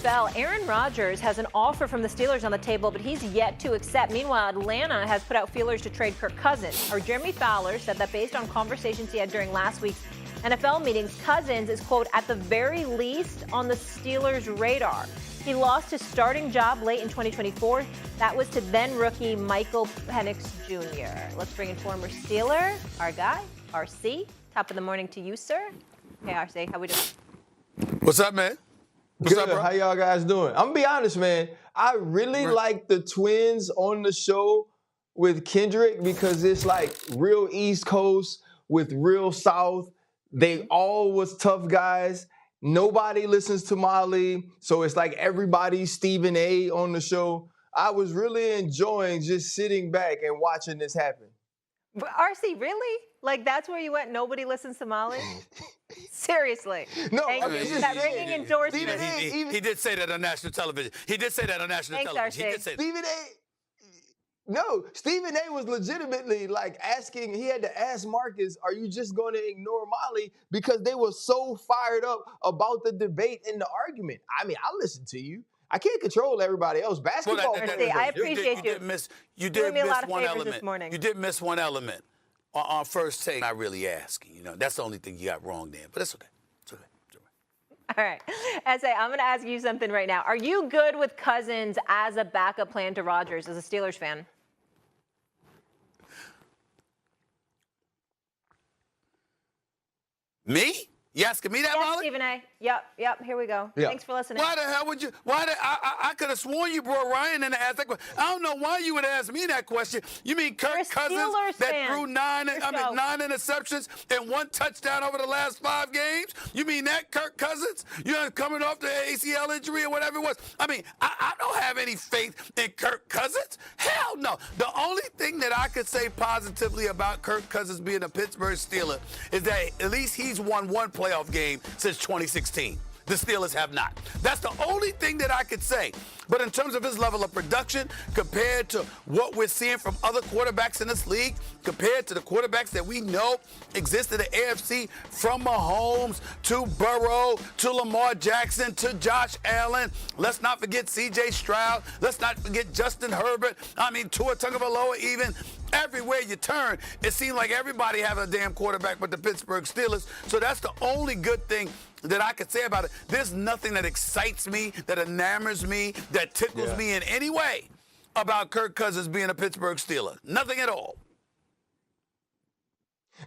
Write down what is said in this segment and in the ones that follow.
NFL, Aaron Rodgers has an offer from the Steelers on the table, but he's yet to accept. Meanwhile, Atlanta has put out feelers to trade Kirk Cousins. Our Jeremy Fowler said that based on conversations he had during last week's NFL meetings, Cousins is, quote, at the very least on the Steelers' radar. He lost his starting job late in 2024. That was to then rookie Michael Penix Jr. Let's bring in former Steeler, our guy, RC. Top of the morning to you, sir. Hey, RC, how we doing? What's up, man? What's Good. up, bro? How y'all guys doing? I'm gonna be honest, man. I really like the twins on the show with Kendrick because it's like real East Coast with real South. They all was tough guys. Nobody listens to Molly, so it's like everybody's Stephen A on the show. I was really enjoying just sitting back and watching this happen. But RC, really? Like, that's where you went? Nobody listens to Molly? Seriously. No, Thank I you. mean, Is that ringing endorsement? He did say that on national television. He did say that on national television. RC. He did say that. Stephen A was legitimately like asking, he had to ask Marcus, are you just going to ignore Molly? Because they were so fired up about the debate and the argument. I mean, I listened to you. I can't control everybody else. Basketball. I appreciate you. You did me a miss lot of one favors element. this morning. You did miss one element on first take. Not really asking. You know, that's the only thing you got wrong there. But it's okay. It's okay. It's okay. All right. S.A., I'm going to ask you something right now. Are you good with Cousins as a backup plan to Rodgers as a Steelers fan? Me? You asking me that, Yes, Molly? Stephen A. Yep. Here we go. Yeah. Thanks for listening. Why the hell would you? I could have sworn you brought Ryan in to ask that question. I don't know why you would ask me that question. You mean You're a Kirk Cousins Steelers that fan. threw nine Your show. interceptions and 1 touchdown over the last 5 games? You mean that Kirk Cousins? You know, coming off the ACL injury or whatever it was? I mean, I don't have any faith in Kirk Cousins. Hell no. The only thing that I could say positively about Kirk Cousins being a Pittsburgh Steeler is that at least he's won 1 playoff game since 2016. The Steelers have not. That's the only thing that I could say. But in terms of his level of production, compared to what we're seeing from other quarterbacks in this league, compared to the quarterbacks that we know exist in the AFC, from Mahomes to Burrow to Lamar Jackson to Josh Allen. Let's not forget C.J. Stroud. Let's not forget Justin Herbert. I mean, Tua Tagovailoa even. Everywhere you turn, it seems like everybody has a damn quarterback but the Pittsburgh Steelers. So that's the only good thing that I could say about it. There's nothing that excites me, that enamors me, that tickles me in any way about Kirk Cousins being a Pittsburgh Steeler. Nothing at all.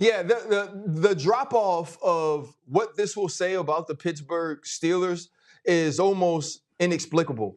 Yeah, the drop-off of what this will say about the Pittsburgh Steelers is almost inexplicable.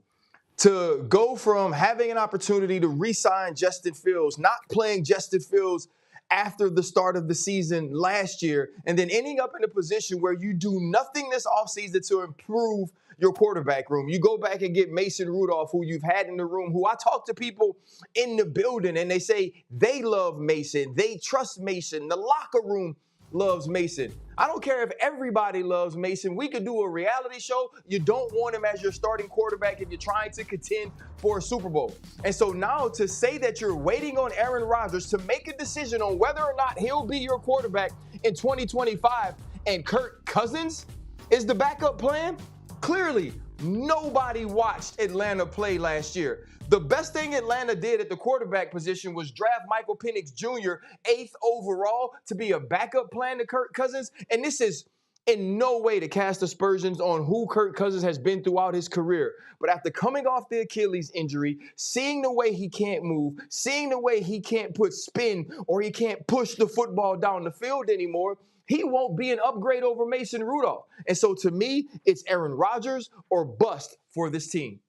To go from having an opportunity to re-sign Justin Fields, not playing Justin Fields after the start of the season last year, and then ending up in a position where you do nothing this offseason to improve your quarterback room. You go back and get Mason Rudolph, who you've had in the room, who I talk to people in the building, and they say they love Mason. They trust Mason. The locker room loves Mason. I don't care if everybody loves Mason. We could do a reality show. You don't want him as your starting quarterback if you're trying to contend for a Super Bowl. And so now to say that you're waiting on Aaron Rodgers to make a decision on whether or not he'll be your quarterback in 2025 and Kirk Cousins is the backup plan, clearly nobody watched Atlanta play last year. The best thing Atlanta did at the quarterback position was draft Michael Penix Jr., 8th overall, to be a backup plan to Kirk Cousins. And this is in no way to cast aspersions on who Kirk Cousins has been throughout his career. But after coming off the Achilles injury, seeing the way he can't move, seeing the way he can't put spin or he can't push the football down the field anymore, he won't be an upgrade over Mason Rudolph. And so to me, it's Aaron Rodgers or bust for this team.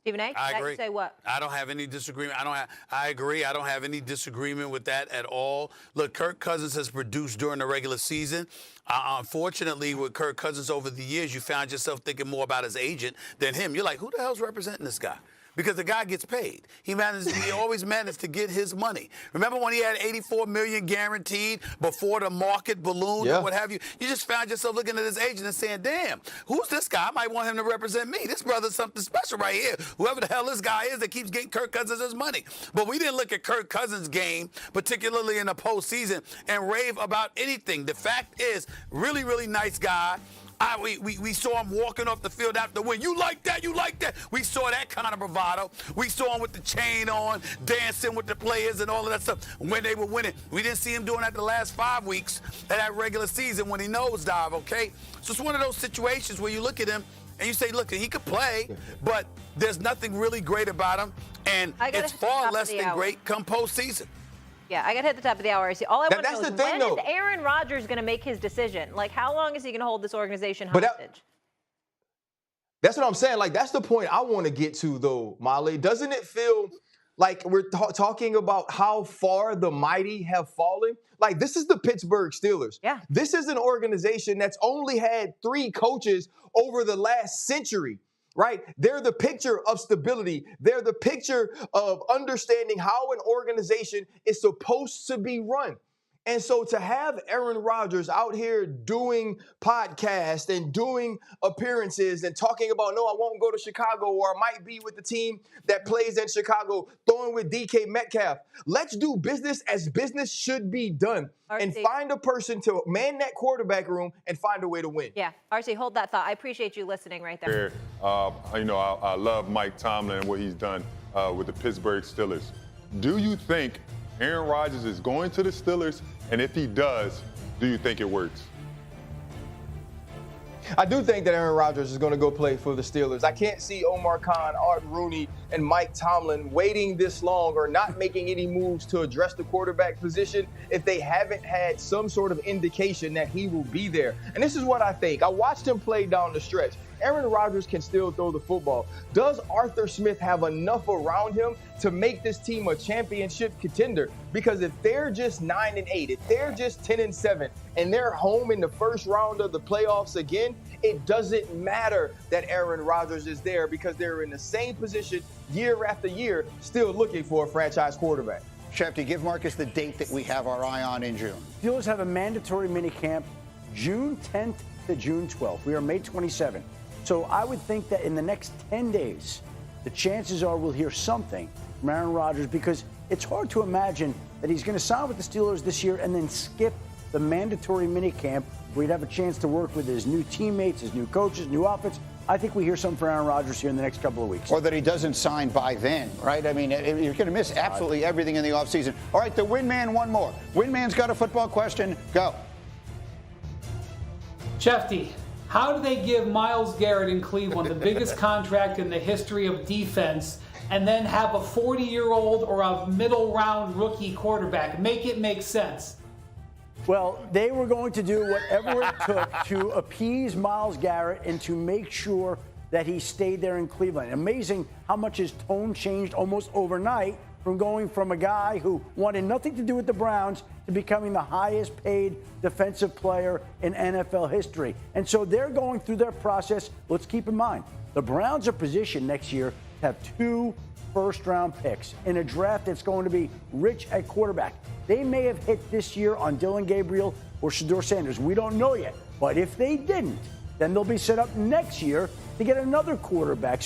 Stephen A., I agree. You say what? I don't have any disagreement. I agree. I don't have any disagreement with that at all. Look, Kirk Cousins has produced during the regular season. Unfortunately, with Kirk Cousins over the years, you found yourself thinking more about his agent than him. You're like, who the hell's representing this guy? Because the guy gets paid. He always managed to get his money. Remember when he had $84 million guaranteed before the market ballooned or what have you? You just found yourself looking at his agent and saying, damn, who's this guy? I might want him to represent me. This brother's something special right here. Whoever the hell this guy is that keeps getting Kirk Cousins his money. But we didn't look at Kirk Cousins' game, particularly in the postseason, and rave about anything. The fact is, really, really nice guy. We saw him walking off the field after the win. You like that? You like that? We saw that kind of bravado. We saw him with the chain on, dancing with the players and all of that stuff when they were winning. We didn't see him doing that the last 5 weeks of that regular season when he nosedived, okay? So it's one of those situations where you look at him and you say, look, he could play, but there's nothing really great about him, and it's far less than great come postseason. Yeah, I got to hit the top of the hour. All I want to know is when is Aaron Rodgers going to make his decision? Like, how long is he going to hold this organization hostage? That's what I'm saying. Like, that's the point I want to get to, though, Molly. Doesn't it feel like we're talking about how far the mighty have fallen? Like, this is the Pittsburgh Steelers. Yeah. This is an organization that's only had 3 coaches over the last century. Right? They're the picture of stability. They're the picture of understanding how an organization is supposed to be run. And so to have Aaron Rodgers out here doing podcasts and doing appearances and talking about, no, I won't go to Chicago, or I might be with the team that plays in Chicago, throwing with DK Metcalf. Let's do business as business should be done and find a person to man that quarterback room and find a way to win. Yeah. RC, hold that thought. I appreciate you listening right there. I love Mike Tomlin and what he's done with the Pittsburgh Steelers. Do you think Aaron Rodgers is going to the Steelers? And if he does, do you think it works? I do think that Aaron Rodgers is going to go play for the Steelers. I can't see Omar Khan, Art Rooney, and Mike Tomlin waiting this long or not making any moves to address the quarterback position if they haven't had some sort of indication that he will be there. And this is what I think. I watched him play down the stretch. Aaron Rodgers can still throw the football. Does Arthur Smith have enough around him to make this team a championship contender? Because if they're just 9-8, if they're just 10-7, and they're home in the first round of the playoffs again, it doesn't matter that Aaron Rodgers is there, because they're in the same position year after year, still looking for a franchise quarterback. Sharpe, give Marcus the date that we have our eye on in June. Steelers have a mandatory minicamp June 10th to June 12th. We are May 27th. So I would think that in the next 10 days, the chances are we'll hear something from Aaron Rodgers, because it's hard to imagine that he's going to sign with the Steelers this year and then skip the mandatory minicamp where he'd have a chance to work with his new teammates, his new coaches, new outfits. I think we hear something from Aaron Rodgers here in the next couple of weeks. Or that he doesn't sign by then, right? I mean, you're going to miss absolutely everything in the offseason. All right, the Win Man, one more. Win Man's got a football question. Go. Shefty, how do they give Myles Garrett in Cleveland the biggest contract in the history of defense and then have a 40-year-old or a middle-round rookie quarterback? Make it make sense. Well, they were going to do whatever it took to appease Myles Garrett and to make sure that he stayed there in Cleveland. Amazing how much his tone changed almost overnight, from going from a guy who wanted nothing to do with the Browns to becoming the highest paid defensive player in NFL history. And so they're going through their process. Let's keep in mind, the Browns are positioned next year to have 2 first-round picks in a draft that's going to be rich at quarterback. They may have hit this year on Dylan Gabriel or Shedeur Sanders. We don't know yet. But if they didn't, then they'll be set up next year to get another quarterback.